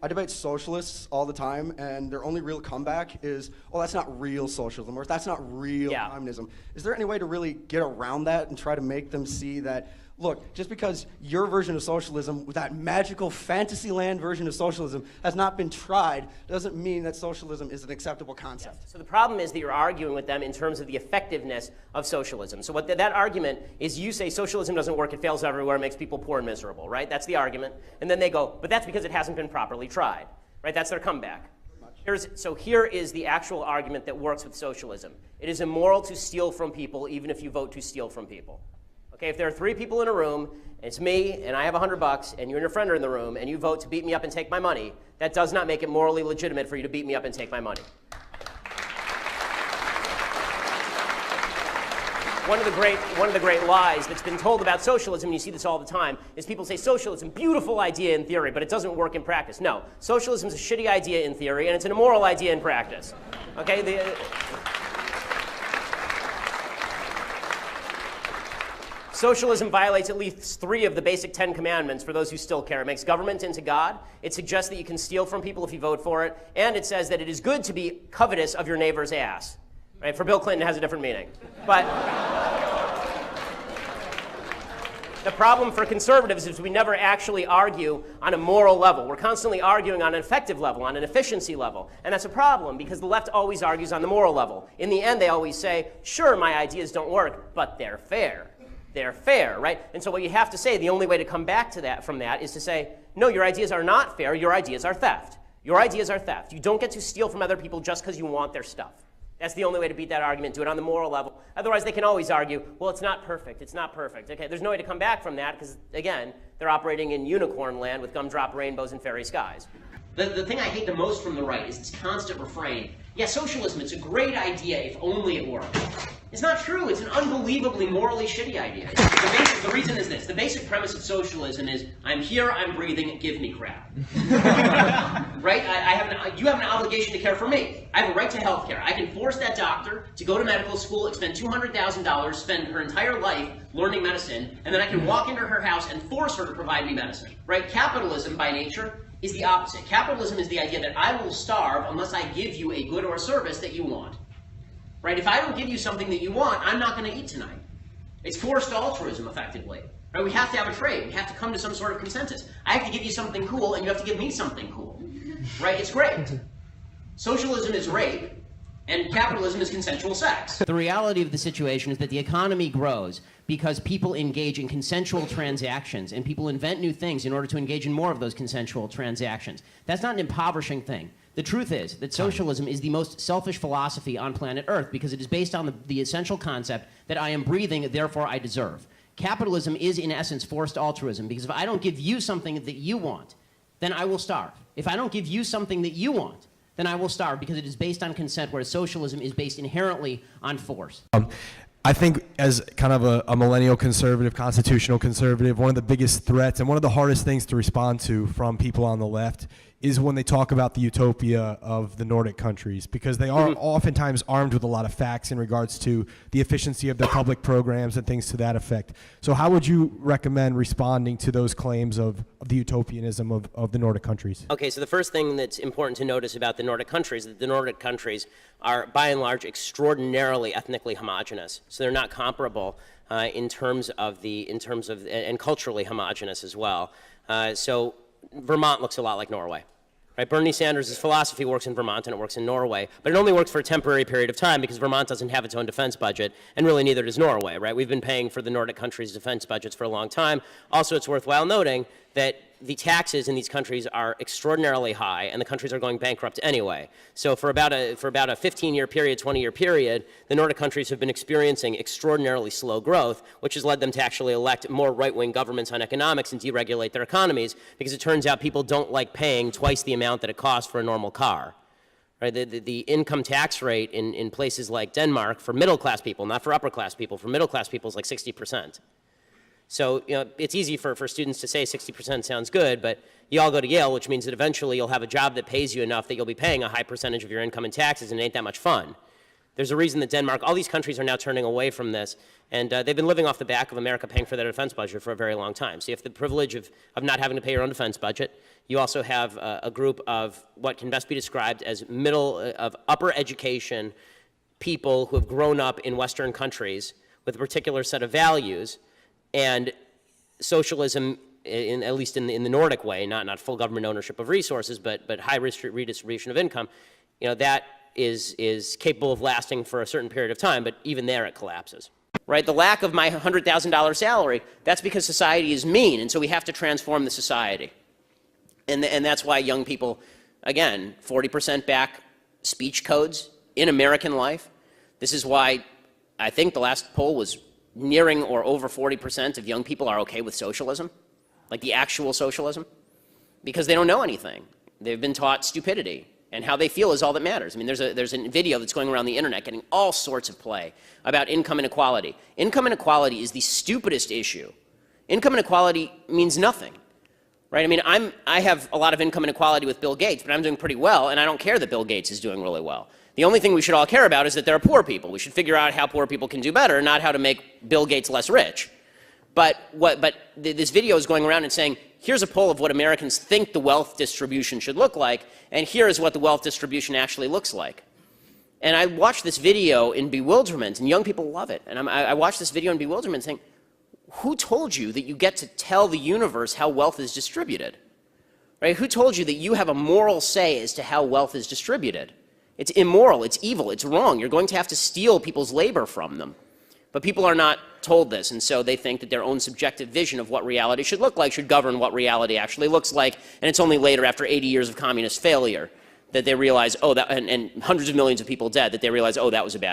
I debate socialists all the time, and their only real comeback is, oh, that's not real socialism, or that's not real communism. Is there any way to really get around that and try to make them see that, look, just because your version of socialism, that magical fantasy land version of socialism, has not been tried, doesn't mean that socialism is an acceptable concept. Yes. So the problem is that you're arguing with them in terms of the effectiveness of socialism. So what that argument is, you say socialism doesn't work, it fails everywhere, it makes people poor and miserable, right? That's the argument. And then they go, but that's because it hasn't been properly tried, right? That's their comeback. So here is the actual argument that works with socialism. It is immoral to steal from people even if you vote to steal from people. Okay, if there are 3 people in a room, and it's me, and I have $100, and you and your friend are in the room, and you vote to beat me up and take my money, that does not make it morally legitimate for you to beat me up and take my money. One of the great lies that's been told about socialism, and you see this all the time, is people say socialism, beautiful idea in theory, but it doesn't work in practice. No, socialism is a shitty idea in theory, and it's an immoral idea in practice. Okay, Socialism violates at least 3 of the basic 10 commandments for those who still care. It makes government into God. It suggests that you can steal from people if you vote for it. And it says that it is good to be covetous of your neighbor's ass. Right? For Bill Clinton, it has a different meaning. But the problem for conservatives is we never actually argue on a moral level. We're constantly arguing on an effective level, on an efficiency level. And that's a problem because the left always argues on the moral level. In the end, they always say, sure, my ideas don't work, but they're fair. They're fair, right? And so what you have to say, the only way to come back to that from that is to say, no, your ideas are not fair, your ideas are theft. Your ideas are theft. You don't get to steal from other people just because you want their stuff. That's the only way to beat that argument, do it on the moral level. Otherwise, they can always argue, well, it's not perfect, it's not perfect. Okay, there's no way to come back from that because, again, they're operating in unicorn land with gumdrop rainbows and fairy skies. The thing I hate the most from the right is this constant refrain, yeah, socialism, it's a great idea if only it worked. It's not true. It's an unbelievably morally shitty idea. The reason is this. The basic premise of socialism is, I'm here, I'm breathing, give me crap. Right? You have an obligation to care for me. I have a right to health care. I can force that doctor to go to medical school, expend $200,000, spend her entire life learning medicine, and then I can walk into her house and force her to provide me medicine. Right? Capitalism, by nature, is the opposite. Capitalism is the idea that I will starve unless I give you a good or a service that you want. Right? If I don't give you something that you want, I'm not going to eat tonight. It's forced altruism, effectively. Right? We have to have a trade. We have to come to some sort of consensus. I have to give you something cool, and you have to give me something cool. Right? It's great. Socialism is rape, and capitalism is consensual sex. The reality of the situation is that the economy grows because people engage in consensual transactions, and people invent new things in order to engage in more of those consensual transactions. That's not an impoverishing thing. The truth is that socialism is the most selfish philosophy on planet Earth because it is based on the essential concept that I am breathing, therefore I deserve. Capitalism is, in essence, forced altruism because if I don't give you something that you want, then I will starve. If I don't give you something that you want, then I will starve because it is based on consent, whereas socialism is based inherently on force. I think as kind of a millennial conservative, constitutional conservative, one of the biggest threats and one of the hardest things to respond to from people on the left is when they talk about the utopia of the Nordic countries, because they are oftentimes armed with a lot of facts in regards to the efficiency of their public programs and things to that effect. So how would you recommend responding to those claims of the utopianism of the Nordic countries? Okay, so the first thing that's important to notice about the Nordic countries is that the Nordic countries are, by and large, extraordinarily ethnically homogenous. So they're not comparable and culturally homogenous as well. So Vermont looks a lot like Norway. Right? Bernie Sanders' philosophy works in Vermont and it works in Norway, but it only works for a temporary period of time because Vermont doesn't have its own defense budget, and really neither does Norway. Right? We've been paying for the Nordic countries' defense budgets for a long time. Also, it's worthwhile noting that the taxes in these countries are extraordinarily high, and the countries are going bankrupt anyway. So for about a 15-year period, 20-year period, the Nordic countries have been experiencing extraordinarily slow growth, which has led them to actually elect more right-wing governments on economics and deregulate their economies, because it turns out people don't like paying twice the amount that it costs for a normal car. Right? The income tax rate in places like Denmark for middle-class people, not for upper-class people, for middle-class people is like 60%. So, it's easy for students to say 60% sounds good, but you all go to Yale, which means that eventually you'll have a job that pays you enough that you'll be paying a high percentage of your income in taxes, and it ain't that much fun. There's a reason that Denmark, all these countries are now turning away from this, and they've been living off the back of America paying for their defense budget for a very long time. So you have the privilege of not having to pay your own defense budget. You also have a group of what can best be described as upper education people who have grown up in Western countries with a particular set of values, and socialism, at least in the Nordic way, not full government ownership of resources, but high redistribution of income, that is capable of lasting for a certain period of time, but even there it collapses. Right? The lack of my $100,000 salary, that's because society is mean, and so we have to transform the society. And that's why young people, again, 40% back speech codes in American life. This is why I think the last poll was nearing or over 40% of young people are okay with socialism, like the actual socialism, because they don't know anything. They've been taught stupidity, and how they feel is all that matters. I mean, there's a video that's going around the internet getting all sorts of play about income inequality. Income inequality is the stupidest issue. Income inequality means nothing. Right? I mean, I have a lot of income inequality with Bill Gates, but I'm doing pretty well, and I don't care that Bill Gates is doing really well. The only thing we should all care about is that there are poor people. We should figure out how poor people can do better, not how to make Bill Gates less rich. But this video is going around and saying, here's a poll of what Americans think the wealth distribution should look like, and here is what the wealth distribution actually looks like. And I watched this video in bewilderment, and young people love it. And I watched this video in bewilderment saying, who told you that you get to tell the universe how wealth is distributed? Right? Who told you that you have a moral say as to how wealth is distributed? It's immoral, it's evil, it's wrong. You're going to have to steal people's labor from them. But people are not told this, and so they think that their own subjective vision of what reality should look like should govern what reality actually looks like, and it's only later, after 80 years of communist failure, that they realize, oh, and hundreds of millions of people dead, that they realize, oh, that was a bad